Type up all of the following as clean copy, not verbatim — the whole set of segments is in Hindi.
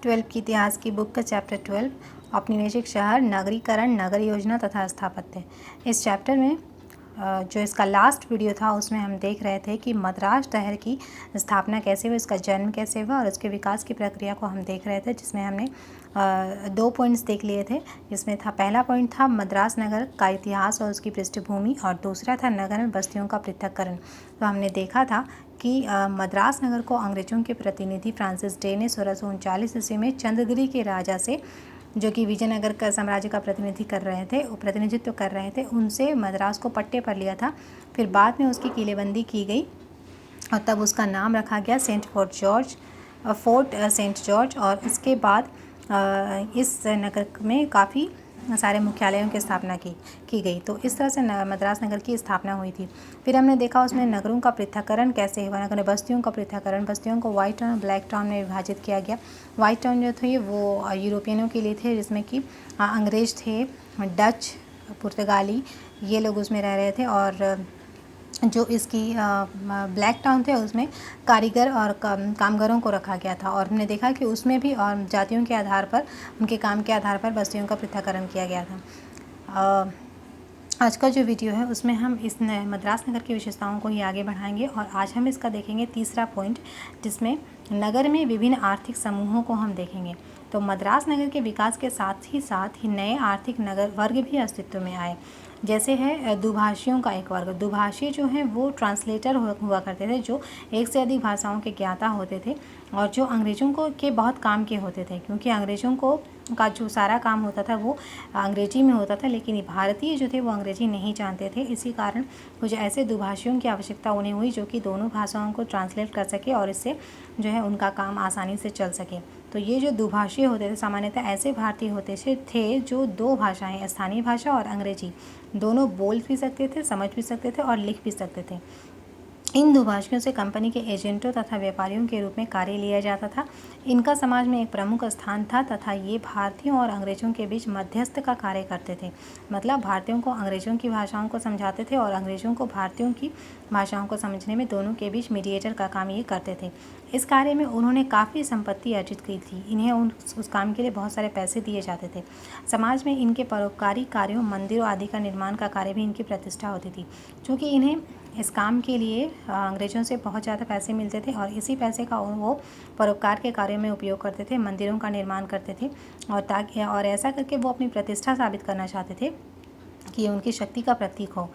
12 की इतिहास की बुक का चैप्टर 12 औपनिवेशिक शहर, नगरीकरण, नगर योजना तथा स्थापत्य। इस चैप्टर में जो इसका लास्ट वीडियो था उसमें हम देख रहे थे कि मद्रास शहर की स्थापना कैसे हुई, इसका जन्म कैसे हुआ और उसके विकास की प्रक्रिया को हम देख रहे थे, जिसमें हमने 2 पॉइंट्स देख लिए थे। जिसमें था पहला पॉइंट था मद्रास नगर का इतिहास और उसकी पृष्ठभूमि, और दूसरा था नगर में बस्तियों का पृथक्करण। तो हमने देखा था कि मद्रास नगर को अंग्रेजों के प्रतिनिधि फ्रांसिस डे ने 1639 ईस्वी में चंद्रगिरी के राजा से, जो कि विजयनगर का साम्राज्य का प्रतिनिधित्व कर रहे थे, उनसे मद्रास को पट्टे पर लिया था। फिर बाद में उसकी किलेबंदी की गई और तब उसका नाम रखा गया फोर्ट सेंट जॉर्ज। और इसके बाद इस नगर में काफ़ी सारे मुख्यालयों की स्थापना की गई। तो इस तरह से मद्रास नगर की स्थापना हुई थी। फिर हमने देखा उसमें नगरों का पृथक्करण कैसे हुआ, नगर बस्तियों का पृथक्करण, बस्तियों को वाइट टाउन और ब्लैक टाउन में विभाजित किया गया। वाइट टाउन जो थे वो यूरोपियनों के लिए थे, जिसमें कि अंग्रेज थे, डच, पुर्तगाली, ये लोग उसमें रह रहे थे। और जो इसकी ब्लैक टाउन थे उसमें कारीगर और कामगारों को रखा गया था। और हमने देखा कि उसमें भी और जातियों के आधार पर, उनके काम के आधार पर बस्तियों का पृथक्करण किया गया था। आज का जो वीडियो है उसमें हम इस मद्रास नगर की विशेषताओं को ही आगे बढ़ाएंगे और आज हम इसका देखेंगे तीसरा पॉइंट, जिसमें नगर में विभिन्न आर्थिक समूहों को हम देखेंगे। तो मद्रास नगर के विकास के साथ ही नए आर्थिक नगर वर्ग भी अस्तित्व में आए। जैसे है दुभाषियों का एक वर्ग। दुभाषी जो हैं वो ट्रांसलेटर हुआ करते थे, जो एक से अधिक भाषाओं के ज्ञाता होते थे और जो अंग्रेज़ों को के बहुत काम के होते थे, क्योंकि अंग्रेज़ों को का जो सारा काम होता था वो अंग्रेजी में होता था, लेकिन भारतीय जो थे वो अंग्रेजी नहीं जानते थे। इसी कारण कुछ ऐसे दुभाषियों की आवश्यकता उन्हें हुई जो कि दोनों भाषाओं को ट्रांसलेट कर सके और इससे जो है उनका काम आसानी से चल सके। तो ये जो दुभाषी होते थे सामान्यतः ऐसे भारतीय होते थे जो दो भाषाएं, स्थानीय भाषा और अंग्रेजी, दोनों बोल भी सकते थे, समझ भी सकते थे और लिख भी सकते थे। इन दुभाषियों से कंपनी के एजेंटों तथा व्यापारियों के रूप में कार्य लिया जाता था। इनका समाज में एक प्रमुख स्थान था तथा ये भारतीयों और अंग्रेजों के बीच मध्यस्थ का कार्य करते थे। मतलब भारतीयों को अंग्रेजों की भाषाओं को समझाते थे और अंग्रेजों को भारतीयों की भाषाओं को समझने में दोनों के बीच मीडिएटर का काम ये करते थे। इस कार्य में उन्होंने काफ़ी संपत्ति अर्जित की थी। इन्हें उस काम के लिए बहुत सारे पैसे दिए जाते थे। समाज में इनके परोपकारी कार्यों, मंदिरों आदि का निर्माण का कार्य भी इनकी प्रतिष्ठा होती थी। चूँकि इन्हें इस काम के लिए अंग्रेज़ों से बहुत ज़्यादा पैसे मिलते थे और इसी पैसे का वो परोपकार के कार्यों में उपयोग करते थे, मंदिरों का निर्माण करते थे और ऐसा करके वो अपनी प्रतिष्ठा साबित करना चाहते थे कि ये उनकी शक्ति का प्रतीक हो।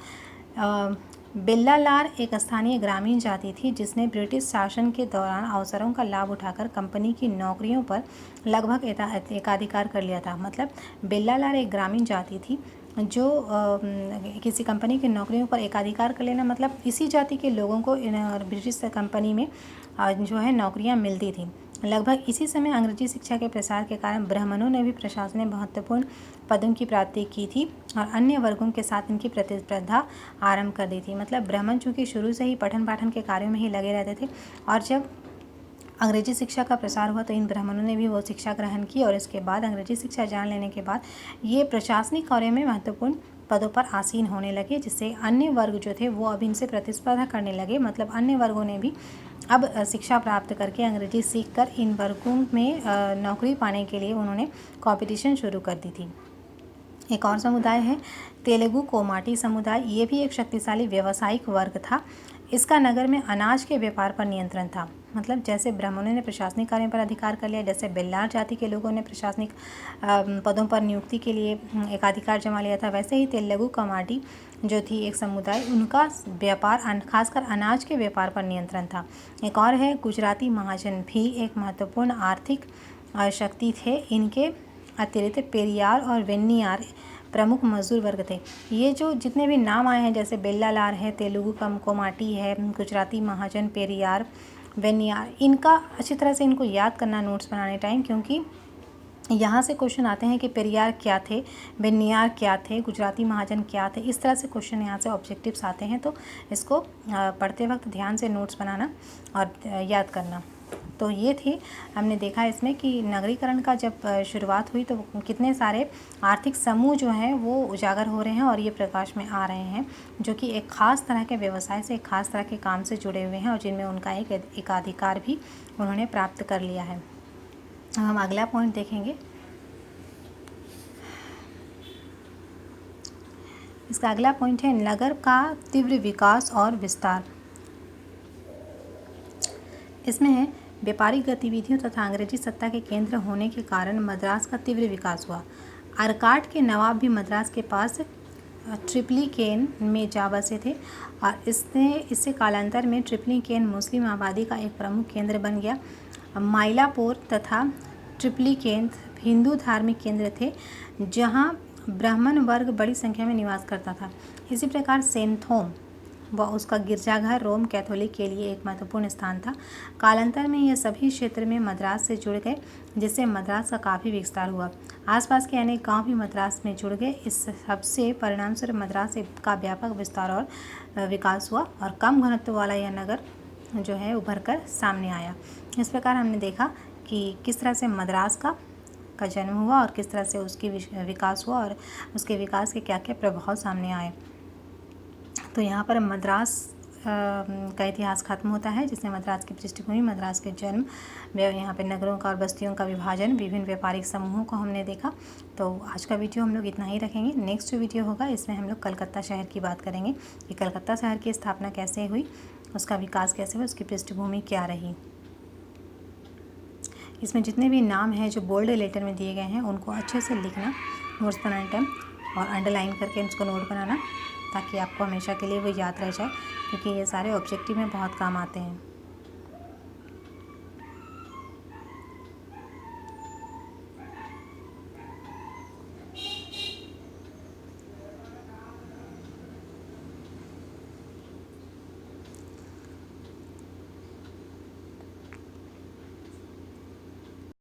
बेल्लालार एक स्थानीय ग्रामीण जाति थी जिसने ब्रिटिश शासन के दौरान अवसरों का लाभ उठाकर कंपनी की नौकरियों पर लगभग एकाधिकार कर लिया था। मतलब बेल्लालार एक ग्रामीण जाति थी जो किसी कंपनी की नौकरियों पर एकाधिकार कर लेना, मतलब इसी जाति के लोगों को ब्रिटिश कंपनी में जो है नौकरियां मिलती थी। लगभग इसी समय अंग्रेजी शिक्षा के प्रसार के कारण ब्राह्मणों ने भी प्रशासन में महत्वपूर्ण पदों की प्राप्ति की थी और अन्य वर्गों के साथ इनकी प्रतिस्पर्धा आरंभ कर दी थी। मतलब ब्राह्मण चूँकि शुरू से ही पठन पाठन के कार्यों में ही लगे रहते थे और जब अंग्रेजी शिक्षा का प्रसार हुआ तो इन ब्राह्मणों ने भी वो शिक्षा ग्रहण की और इसके बाद अंग्रेजी शिक्षा जान लेने के बाद ये प्रशासनिक कार्यों में महत्वपूर्ण पदों पर आसीन होने लगे, जिससे अन्य वर्ग जो थे वो अब इनसे प्रतिस्पर्धा करने लगे। मतलब अन्य वर्गों ने भी अब शिक्षा प्राप्त करके अंग्रेजी सीखकर इन वर्गों में नौकरी पाने के लिए उन्होंने कंपटीशन शुरू कर दी थी। एक और समुदाय है तेलुगु कोमाटी समुदाय। ये भी एक शक्तिशाली व्यावसायिक वर्ग था। इसका नगर में अनाज के व्यापार पर नियंत्रण था। मतलब जैसे ब्राह्मणों ने प्रशासनिक कार्यों पर अधिकार कर लिया, जैसे बेल्लार जाति के लोगों ने प्रशासनिक पदों पर नियुक्ति के लिए एकाधिकार जमा लिया था, वैसे ही तेलुगु कोमाटी जो थी एक समुदाय, उनका व्यापार खासकर अनाज के व्यापार पर नियंत्रण था। एक और है गुजराती महाजन, भी एक महत्वपूर्ण आर्थिक शक्ति थे। इनके अतिरिक्त पेरियार और वेन्नियार प्रमुख मजदूर वर्ग थे। ये जो जितने भी नाम आए हैं, जैसे बेल्लालार है, तेलुगु कोमाटी है, गुजराती महाजन, पेरियार, वेन्नियार, इनका अच्छी तरह से इनको याद करना नोट्स बनाने टाइम, क्योंकि यहाँ से क्वेश्चन आते हैं कि पेरियार क्या थे, वेन्नियार क्या थे, गुजराती महाजन क्या थे। इस तरह से क्वेश्चन यहाँ से ऑब्जेक्टिव्स आते हैं, तो इसको पढ़ते वक्त ध्यान से नोट्स बनाना और याद करना। तो ये थी, हमने देखा इसमें कि नगरीकरण का जब शुरुआत हुई तो कितने सारे आर्थिक समूह जो हैं वो उजागर हो रहे हैं और ये प्रकाश में आ रहे हैं, जो कि एक ख़ास तरह के व्यवसाय से, एक ख़ास तरह के काम से जुड़े हुए हैं और जिनमें उनका एक एकाधिकार भी उन्होंने प्राप्त कर लिया है। हम अगला पॉइंट देखेंगे। इसका अगला पॉइंट है नगर का तीव्र विकास और विस्तार। इसमें है व्यापारिक गतिविधियों तथा अंग्रेजी सत्ता के केंद्र होने के कारण मद्रास का तीव्र विकास हुआ। आर्काट के नवाब भी मद्रास के पास ट्रिप्लिकेन में जा बसे थे और इससे कालांतर में ट्रिप्लिकेन मुस्लिम आबादी का एक प्रमुख केंद्र बन गया। माइलापोर तथा ट्रिप्लिकेन हिंदू धार्मिक केंद्र थे जहां ब्राह्मण वर्ग बड़ी संख्या में निवास करता था। इसी प्रकार सेंथोम व उसका गिरजाघर रोम कैथोलिक के लिए एक महत्वपूर्ण स्थान था। कालांतर में यह सभी क्षेत्र में मद्रास से जुड़ गए, जिससे मद्रास का काफ़ी विस्तार हुआ। आसपास के अनेक गांव भी मद्रास में जुड़ गए। इस सबसे परिणामस्वरूप मद्रास का व्यापक विस्तार और विकास हुआ और कम घनत्व वाला यह नगर जो है उभर कर सामने आया। इस प्रकार हमने देखा कि किस तरह से मद्रास का जन्म हुआ और किस तरह से उसकी विकास हुआ और उसके विकास के क्या क्या प्रभाव सामने आए। तो यहाँ पर मद्रास का इतिहास खत्म होता है, जिसमें मद्रास की पृष्ठभूमि, मद्रास के जन्म, यहाँ पे नगरों का और बस्तियों का विभाजन, विभिन्न व्यापारिक समूहों को हमने देखा। तो आज का वीडियो हम लोग इतना ही रखेंगे। नेक्स्ट जो वीडियो होगा इसमें हम लोग कलकत्ता शहर की बात करेंगे कि कलकत्ता शहर की स्थापना कैसे हुई, उसका विकास कैसे हुआ, उसकी पृष्ठभूमि क्या रही। इसमें जितने भी नाम हैं जो बोल्ड लेटर में दिए गए हैं उनको अच्छे से लिखना नोट्स बनाने टाइम और अंडरलाइन करके उसको नोट बनाना, ताकि आपको हमेशा के लिए वो याद रह जाए, क्योंकि ये सारे ऑब्जेक्टिव में बहुत काम आते हैं।